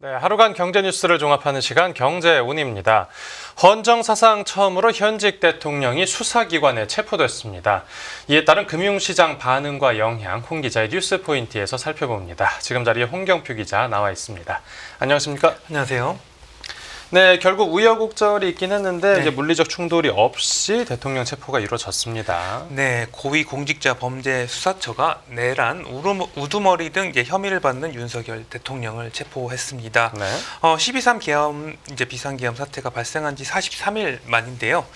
네, 하루간 경제 뉴스를 종합하는 시간 경제운입니다. 헌정사상 처음으로 현직 대통령이 수사기관에 체포됐습니다. 이에 따른 금융시장 반응과 영향, 홍 기자의 뉴스 포인트에서 살펴봅니다. 지금 자리에 홍경표 기자 나와 있습니다. 안녕하십니까? 안녕하세요. 네, 결국 우여곡절이 있긴 했는데 이제 물리적 충돌이 없이 대통령 체포가 이루어졌습니다. 네, 고위공직자범죄수사처가 내란, 우두머리 등 이제 혐의를 받는 윤석열 대통령을 체포했습니다. 네. 12.3 계엄 비상계엄 사태가 발생한 지 43일 만인데요.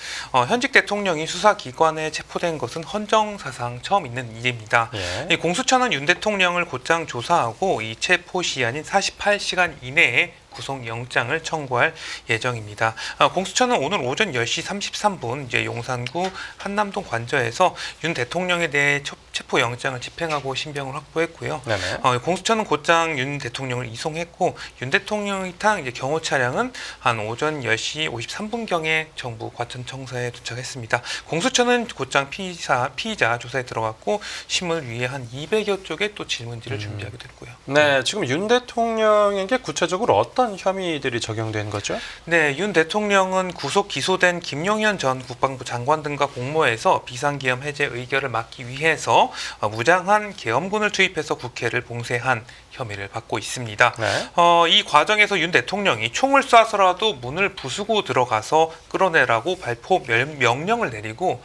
현직 대통령이 수사기관에 체포된 것은 헌정사상 처음 있는 일입니다. 예. 이 공수처는 윤 대통령을 곧장 조사하고 이 체포 시한인 48시간 이내에 구속영장을 청구할 예정입니다. 공수처는 오늘 오전 10시 33분 이제 용산구 한남동 관저에서 윤 대통령에 대해 체포영장을 집행하고 신병을 확보했고요. 네네. 공수처는 곧장 윤 대통령을 이송했고 윤 대통령이 탄 이제 경호 차량은 한 오전 10시 53분경에 정부 과천청사에 도착했습니다. 공수처는 곧장 피의자 조사에 들어갔고 심을 위해 한 200여 쪽의 또 질문지를 준비하게 됐고요. 네, 지금 윤 대통령에게 구체적으로 어떤 혐의들이 적용된 거죠? 네, 윤 대통령은 구속 기소된 김용현 전 국방부 장관 등과 공모해서 비상계엄 해제 의결을 막기 위해서 무장한 계엄군을 투입해서 국회를 봉쇄한 혐의를 받고 있습니다. 네. 이 과정에서 윤 대통령이 총을 쏴서라도 문을 부수고 들어가서 끌어내라고 발포 명령을 내리고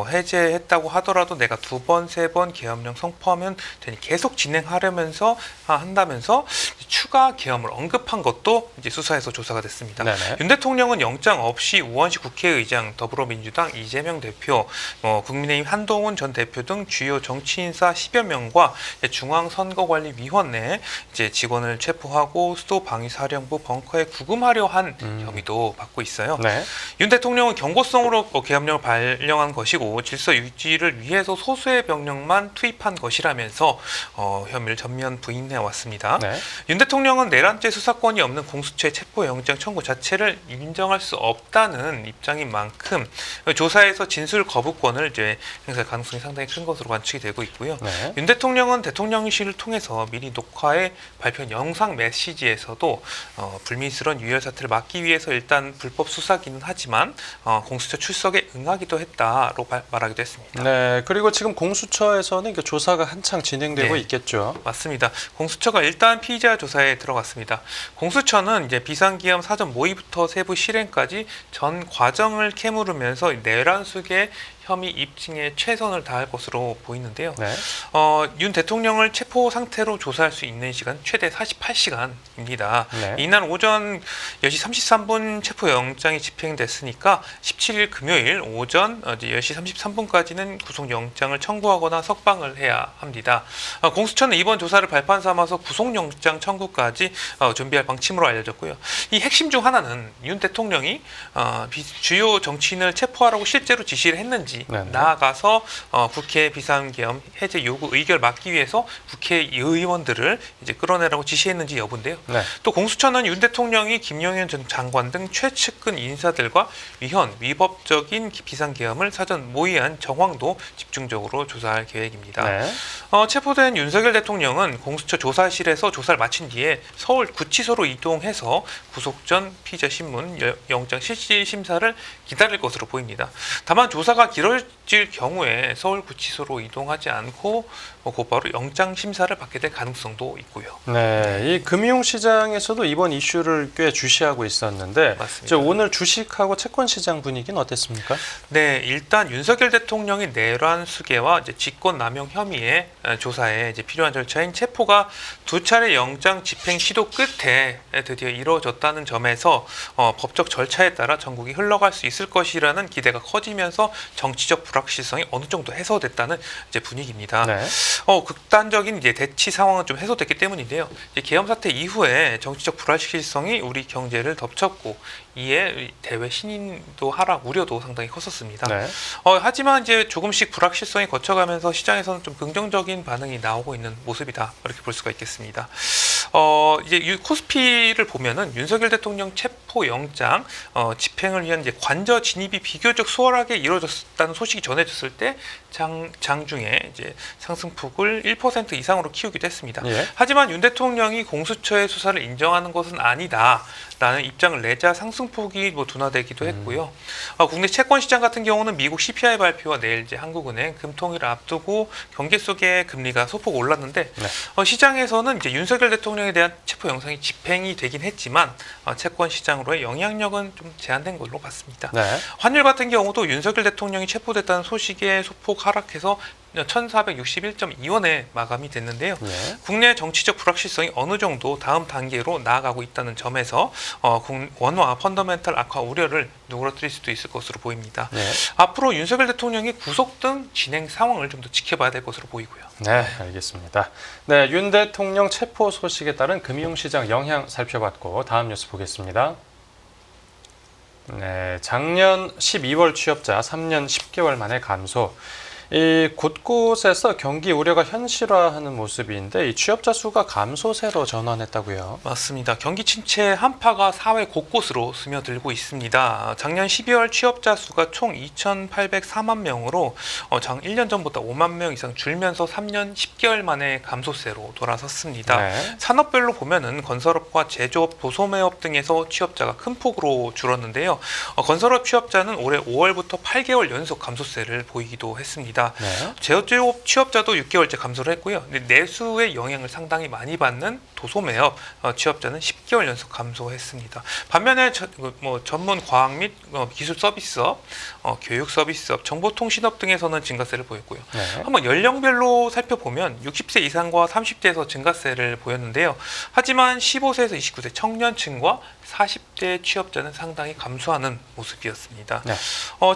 해제했다고 하더라도 내가 2번, 3번 계엄령 선포하면 되니 계속 진행하려면서 한다면서 추가 계엄을 언급한 것도 이제 수사에서 조사가 됐습니다. 네네. 윤 대통령은 영장 없이 우원식 국회의장, 더불어민주당 이재명 대표, 국민의힘 한동훈 전 대표 등 주요 정치인사 10여 명과 중앙선거관리위원회 이제 직원을 체포하고 수도방위사령부 벙커에 구금하려 한 혐의도 받고 있어요. 네. 윤 대통령은 경고성으로 계엄령을 발령한 것이고 질서 유지를 위해서 소수의 병력만 투입한 것이라면서 혐의를 전면 부인해 왔습니다. 네. 윤 대통령은 내란죄 수사권이 없는 공수처의 체포영장 청구 자체를 인정할 수 없다는 입장인 만큼 조사에서 진술 거부권을 이제 행사할 가능성이 상당히 큰 것으로 관측이 되고 있고요. 네. 윤 대통령은 대통령실을 통해서 미리 녹화해 발표한 영상 메시지에서도 불미스러운 유혈 사태를 막기 위해서 일단 불법 수사기는 하지만 공수처 출석에 응하기도 했다로 말하기도 했습니다. 네, 그리고 지금 공수처에서는 조사가 한창 진행되고 네. 있겠죠. 맞습니다. 공수처가 일단 피의자 조사에 들어갔습니다. 공수처는 이제 비상기엄 사전 모의부터 세부 실행까지 전 과정을 캐물으면서 내란 수계 혐의 입증에 최선을 다할 것으로 보이는데요. 네. 윤 대통령을 체포 상태로 조사할 수 있는 시간 최대 48시간입니다. 네. 이날 오전 10시 33분 체포영장이 집행됐으니까 17일 금요일 오전 10시 33분까지는 구속영장을 청구하거나 석방을 해야 합니다. 공수처는 이번 조사를 발판 삼아서 구속영장 청구까지 준비할 방침으로 알려졌고요. 이 핵심 중 하나는 윤 대통령이 주요 정치인을 체포하라고 실제로 지시를 했는지 네네. 나아가서 국회 비상계엄 해제 요구 의결 막기 위해서 국회의원들을 이제 끌어내라고 지시했는지 여부인데요. 네. 또 공수처는 윤 대통령이 김용현 전 장관 등 최측근 인사들과 위법적인 비상계엄을 사전 모의한 정황도 집중적으로 조사할 계획입니다. 네. 체포된 윤석열 대통령은 공수처 조사실에서 조사를 마친 뒤에 서울 구치소로 이동해서 구속 전 피의자 신문 영장 실질 심사를 기다릴 것으로 보입니다. 다만 조사가 길어질 경우에 서울 구치소로 이동하지 않고 곧바로 영장 심사를 받게 될 가능성도 있고요. 네, 이 금융시장에서도 이번 이슈를 꽤 주시하고 있었는데 맞습니다. 오늘 주식하고 채권시장 분위기는 어땠습니까? 네, 일단 윤석열 대통령의 내란 수계와 이제 직권남용 혐의의 조사에 이제 필요한 절차인 체포가 2차례 영장 집행 시도 끝에 드디어 이루어졌다는 점에서 법적 절차에 따라 전국이 흘러갈 수 있을 것이라는 기대가 커지면서 정치적 불확실성이 어느 정도 해소됐다는 이제 분위기입니다. 네. 극단적인 이제 대치 상황은 좀 해소됐기 때문인데요. 이제 계엄 사태 이후에 정치적 불확실성이 우리 경제를 덮쳤고 이에 대외 신인도 하락 우려도 상당히 컸었습니다. 네. 하지만 이제 조금씩 불확실성이 거쳐가면서 시장에서는 좀 긍정적인 반응이 나오고 있는 모습이다 이렇게 볼 수가 있겠습니다. 이제 코스피를 보면은 윤석열 대통령 체포 체포영장 집행을 위한 이제 관저 진입이 비교적 수월하게 이루어졌다는 소식이 전해졌을 때 장중에 이제 상승폭을 1% 이상으로 키우기도 했습니다. 예. 하지만 윤 대통령이 공수처의 수사를 인정하는 것은 아니다라는 입장을 내자 상승폭이 둔화되기도 했고요. 국내 채권 시장 같은 경우는 미국 CPI 발표와 내일 이제 한국은행 금통위를 앞두고 경계 속에 금리가 소폭 올랐는데 네. 시장에서는 이제 윤석열 대통령에 대한 체포 영장이 집행이 되긴 했지만 채권 시장으로의 영향력은 좀 제한된 걸로 봤습니다. 네. 환율 같은 경우도 윤석열 대통령이 체포됐다는 소식에 소폭 하락해서 1,461.2원에 마감이 됐는데요. 예. 국내 정치적 불확실성이 어느 정도 다음 단계로 나아가고 있다는 점에서 원화 펀더멘탈 악화 우려를 누그러뜨릴 수도 있을 것으로 보입니다. 예. 앞으로 윤석열 대통령의 구속 등 진행 상황을 좀 더 지켜봐야 될 것으로 보이고요. 네, 알겠습니다. 네, 윤 대통령 체포 소식에 따른 금융시장 영향 살펴봤고 다음 뉴스 보겠습니다. 네, 작년 12월 취업자 3년 10개월 만에 감소. 이 곳곳에서 경기 우려가 현실화하는 모습인데 이 취업자 수가 감소세로 전환했다고요. 맞습니다. 경기 침체 한파가 사회 곳곳으로 스며들고 있습니다. 작년 12월 취업자 수가 총 2,804만 명으로 1년 전보다 5만 명 이상 줄면서 3년 10개월 만에 감소세로 돌아섰습니다. 네. 산업별로 보면은 건설업과 제조업, 도소매업 등에서 취업자가 큰 폭으로 줄었는데요. 건설업 취업자는 올해 5월부터 8개월 연속 감소세를 보이기도 했습니다. 네. 제조업 취업자도 6개월째 감소를 했고요. 근데 내수의 영향을 상당히 많이 받는 도소매업 취업자는 10개월 연속 감소했습니다. 반면에 전문 과학 및 기술 서비스업, 교육 서비스업, 정보통신업 등에서는 증가세를 보였고요. 네. 한번 연령별로 살펴보면 60세 이상과 30대에서 증가세를 보였는데요. 하지만 15세에서 29세 청년층과 40대 취업자는 상당히 감소하는 모습이었습니다. 네.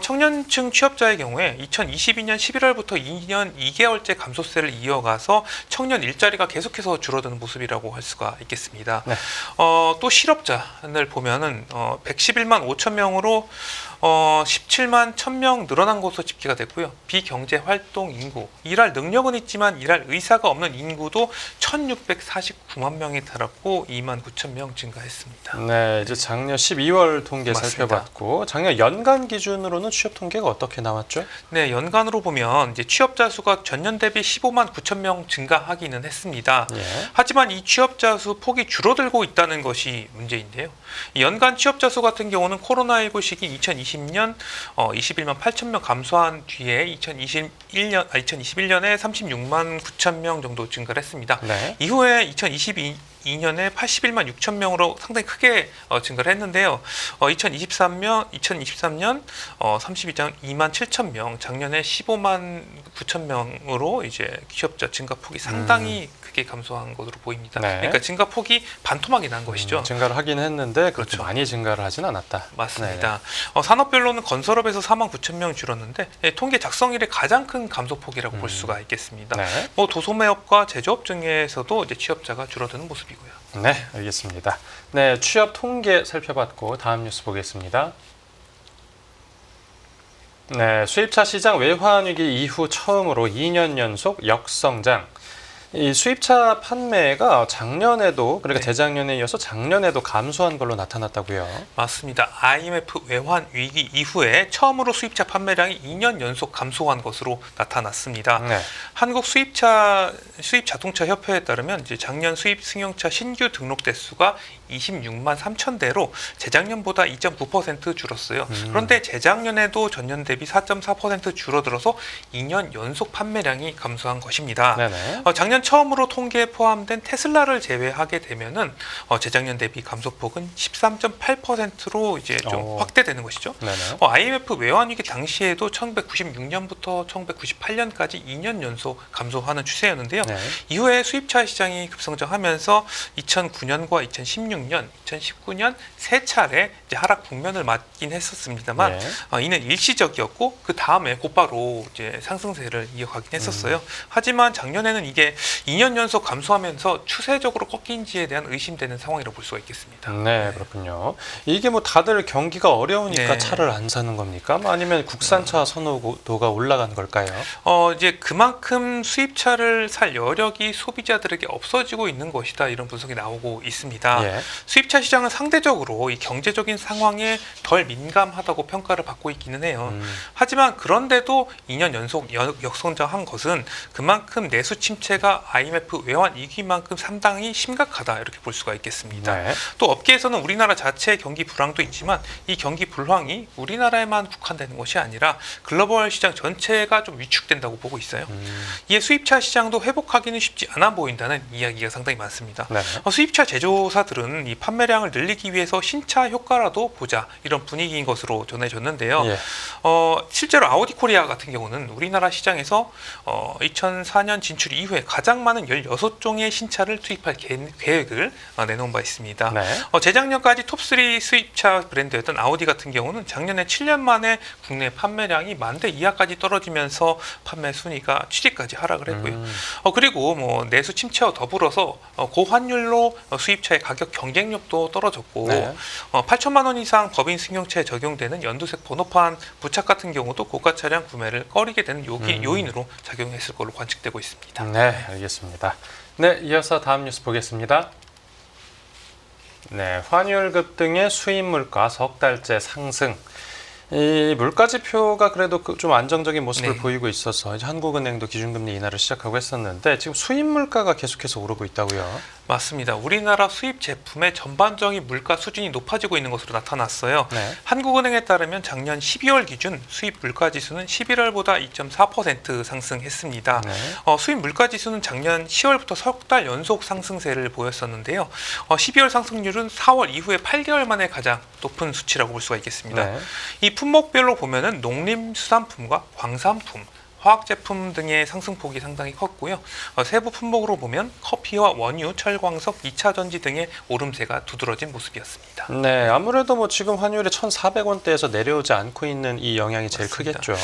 청년층 취업자의 경우에 2022년 11월부터 2년 2개월째 감소세를 이어가서 청년 일자리가 계속해서 줄어드는 모습이라고 할 수가 있겠습니다. 네. 또 실업자를 보면은 111만 5천 명으로 17만 1,000명 늘어난 것으로 집계가 됐고요. 비경제 활동 인구, 일할 능력은 있지만 일할 의사가 없는 인구도 1,649만 명에 달았고 2만 9천 명 증가했습니다. 네, 이제 작년 12월 통계 맞습니다. 살펴봤고 작년 연간 기준으로는 취업 통계가 어떻게 나왔죠? 네, 연간으로 보면 이제 취업자 수가 전년 대비 15만 9천 명 증가하기는 했습니다. 예. 하지만 이 취업자 수 폭이 줄어들고 있다는 것이 문제인데요. 이 연간 취업자 수 같은 경우는 코로나19 시기 2020년 21만 8천 명 감소한 뒤에 2021년에 36만 9천 명 정도 증가를 했습니다. 네. 이후에 2022년에 81만 6천 명으로 상당히 크게 증가를 했는데요. 2023년 32만 7천 명, 작년에 15만 9천 명으로 이제 취업자 증가폭이 상당히 크게 감소한 것으로 보입니다. 네. 그러니까 증가폭이 반토막이 난 것이죠. 증가를 하긴 했는데 그렇게 그렇죠. 많이 증가를 하진 않았다. 맞습니다. 산업별로는 건설업에서 4만 9천 명 줄었는데 통계 작성 이래 가장 큰 감소폭이라고 볼 수가 있겠습니다. 네. 도소매업과 제조업 등에서도 이제 취업자가 줄어드는 모습이고요. 네, 알겠습니다. 네, 취업 통계 살펴봤고 다음 뉴스 보겠습니다. 네, 수입차 시장 외환 위기 이후 처음으로 2년 연속 역성장. 이 수입차 판매가 작년에도 그러니까 네. 재작년에 이어서 작년에도 감소한 걸로 나타났다고요. 맞습니다. IMF 외환 위기 이후에 처음으로 수입차 판매량이 2년 연속 감소한 것으로 나타났습니다. 네. 한국 수입 자동차 협회에 따르면 이제 작년 수입 승용차 신규 등록 대수가 26만 3천 대로 재작년보다 2.9% 줄었어요. 그런데 재작년에도 전년 대비 4.4% 줄어들어서 2년 연속 판매량이 감소한 것입니다. 네네. 작년 처음으로 통계에 포함된 테슬라를 제외하게 되면은 재작년 대비 감소폭은 13.8%로 이제 좀 확대되는 것이죠. 네네. IMF 외환위기 당시에도 1996년부터 1998년까지 2년 연속 감소하는 추세였는데요. 네. 이후에 수입차 시장이 급성장하면서 2009년과 2016년, 2019년 세 차례 이제 하락 국면을 맞긴 했었습니다만 네. 이는 일시적이었고 그 다음에 곧바로 이제 상승세를 이어가긴 했었어요. 하지만 작년에는 이게 2년 연속 감소하면서 추세적으로 꺾인지에 대한 의심되는 상황이라고 볼 수가 있겠습니다. 네, 그렇군요. 이게 뭐 다들 경기가 어려우니까 네. 차를 안 사는 겁니까? 뭐 아니면 국산차 선호도가 올라간 걸까요? 이제 그만큼 수입차를 살 여력이 소비자들에게 없어지고 있는 것이다 이런 분석이 나오고 있습니다. 예. 수입차 시장은 상대적으로 이 경제적인 상황에 덜 민감하다고 평가를 받고 있기는 해요. 하지만 그런데도 2년 연속 역성장한 것은 그만큼 내수 침체가 IMF 외환 위기만큼 상당히 심각하다 이렇게 볼 수가 있겠습니다. 네. 또 업계에서는 우리나라 자체의 경기 불황도 있지만 이 경기 불황이 우리나라에만 국한되는 것이 아니라 글로벌 시장 전체가 좀 위축된다고 보고 있어요. 이에 수입차 시장도 회복하기는 쉽지 않아 보인다는 이야기가 상당히 많습니다. 네. 수입차 제조사들은 이 판매량을 늘리기 위해서 신차 효과라도 보자 이런 분위기인 것으로 전해졌는데요. 예. 실제로 아우디 코리아 같은 경우는 우리나라 시장에서 2004년 진출 이후에 가장 많은 16종의 신차를 투입할 계획을 내놓은 바 있습니다. 네. 재작년까지 톱3 수입차 브랜드였던 아우디 같은 경우는 작년에 7년 만에 국내 판매량이 10,000대 이하까지 떨어지면서 판매 순위가 취직까지 하락을 했고요. 그리고 내수 침체와 더불어서 고환율로 수입차의 가격 경쟁력도 떨어졌고 네. 8천만 원 이상 법인 승용차에 적용되는 연두색 번호판 부착 같은 경우도 고가 차량 구매를 꺼리게 되는 요인으로 작용했을 걸로 관측되고 있습니다. 네, 알겠습니다. 네, 이어서 다음 뉴스 보겠습니다. 네, 환율 급등의 수입 물가 석 달째 상승. 이 물가 지표가 그래도 좀 안정적인 모습을 네. 보이고 있어서 이제 한국은행도 기준금리 인하를 시작하고 했었는데 지금 수입 물가가 계속해서 오르고 있다고요. 맞습니다. 우리나라 수입 제품의 전반적인 물가 수준이 높아지고 있는 것으로 나타났어요. 네. 한국은행에 따르면 작년 12월 기준 수입 물가 지수는 11월보다 2.4% 상승했습니다. 네. 수입 물가 지수는 작년 10월부터 석 달 연속 상승세를 보였었는데요. 12월 상승률은 4월 이후에 8개월 만에 가장 높은 수치라고 볼 수가 있겠습니다. 네. 이 품목별로 보면은 농림수산품과 광산품, 화학제품 등의 상승폭이 상당히 컸고요. 세부 품목으로 보면 커피와 원유, 철광석, 2차 전지 등의 오름세가 두드러진 모습이었습니다. 네, 아무래도 지금 환율이 1,400원대에서 내려오지 않고 있는 이 영향이 제일 맞습니다. 크겠죠.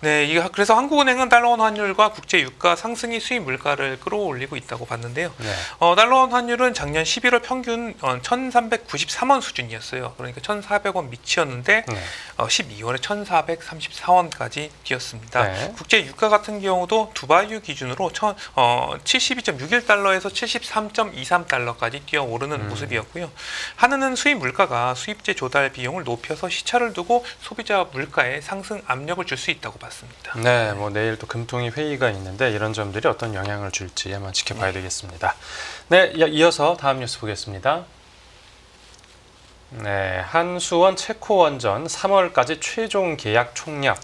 네, 그래서 한국은행은 달러원 환율과 국제 유가 상승이 수입 물가를 끌어올리고 있다고 봤는데요. 네. 달러원 환율은 작년 11월 평균 1,393원 수준이었어요. 그러니까 1,400원 밑이었는데 네. 12월에 1,434원까지 뛰었습니다. 네. 국제 유가 같은 경우도 두바이 기준으로 72.61달러에서 73.23달러까지 뛰어오르는 모습이었고요. 한은은 수입 물가가 수입제 조달 비용을 높여서 시차를 두고 소비자 물가에 상승 압력을 줄 수 있다고 봤습니다. 네, 내일 또 금통위 회의가 있는데 이런 점들이 어떤 영향을 줄지 한번 지켜봐야 되겠습니다. 네, 이어서 다음 뉴스 보겠습니다. 네, 한수원 체코원전 3월까지 최종 계약 총력.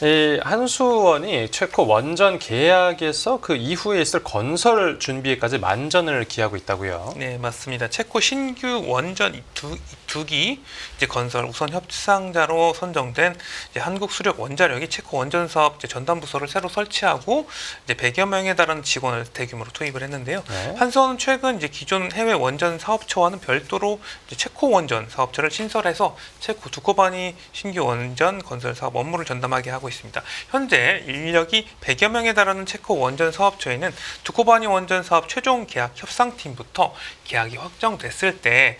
이 한수원이 체코 원전 계약에서 그 이후에 있을 건설 준비에까지 만전을 기하고 있다고요. 네, 맞습니다. 체코 신규 원전 두 기 건설 우선 협상자로 선정된 한국 수력 원자력이 체코 원전 사업 전담 부서를 새로 설치하고 100여 명에 달하는 직원을 대규모로 투입을 했는데요. 네. 한수원은 최근 기존 해외 원전 사업처와는 별도로 체코 원전 사업처를 신설해서 체코 두코바니 신규 원전 건설 사업 업무를 전담하게 하고 있습니다. 현재 인력이 100여 명에 달하는 체코 원전 사업처에는 두코바니 원전 사업 최종 계약 협상팀부터 계약이 확정됐을 때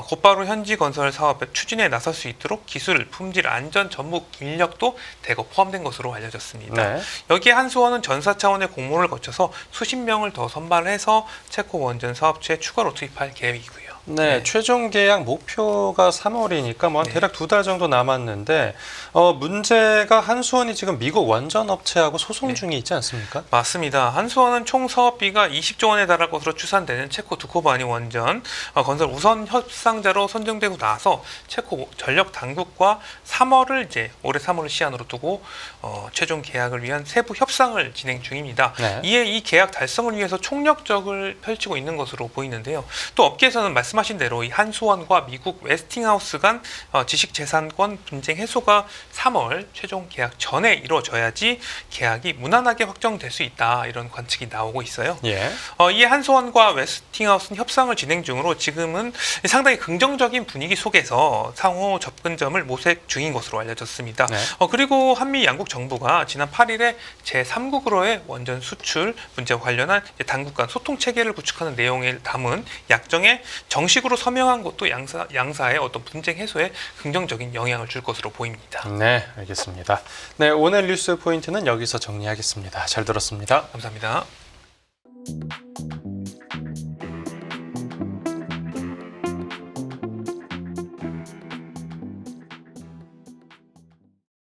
곧바로 현지 건설 사업의 추진에 나설 수 있도록 기술, 품질, 안전 전문 인력도 대거 포함된 것으로 알려졌습니다. 네. 여기에 한수원은 전사 차원의 공모를 거쳐서 수십 명을 더 선발해서 체코 원전 사업체에 추가로 투입할 계획이고요. 네, 최종 계약 목표가 3월이니까 한 대략 2달 정도 남았는데 문제가 한수원이 지금 미국 원전 업체하고 소송 중에 있지 않습니까? 맞습니다. 한수원은 총 사업비가 20조 원에 달할 것으로 추산되는 체코 두코바니 원전 건설 우선 협상자로 선정되고 나서 체코 전력 당국과 3월을 올해 3월을 시한으로 두고 최종 계약을 위한 세부 협상을 진행 중입니다. 네. 이에 이 계약 달성을 위해서 총력적을 펼치고 있는 것으로 보이는데요. 또 업계에서는 말씀하신 대로 이 한수원과 미국 웨스팅하우스 간 지식재산권 분쟁 해소가 3월 최종 계약 전에 이루어져야지 계약이 무난하게 확정될 수 있다 이런 관측이 나오고 있어요. 예. 이에 한수원과 웨스팅하우스는 협상을 진행 중으로 지금은 상당히 긍정적인 분위기 속에서 상호 접근점을 모색 중인 것으로 알려졌습니다. 네. 그리고 한미 양국 정부가 지난 8일에 제3국으로의 원전 수출 문제와 관련한 당국 간 소통 체계를 구축하는 내용을 담은 약정에 정식으로 서명한 것도 양사의 어떤 분쟁 해소에 긍정적인 영향을 줄 것으로 보입니다. 네, 알겠습니다. 네, 오늘 뉴스 포인트는 여기서 정리하겠습니다. 잘 들었습니다. 감사합니다.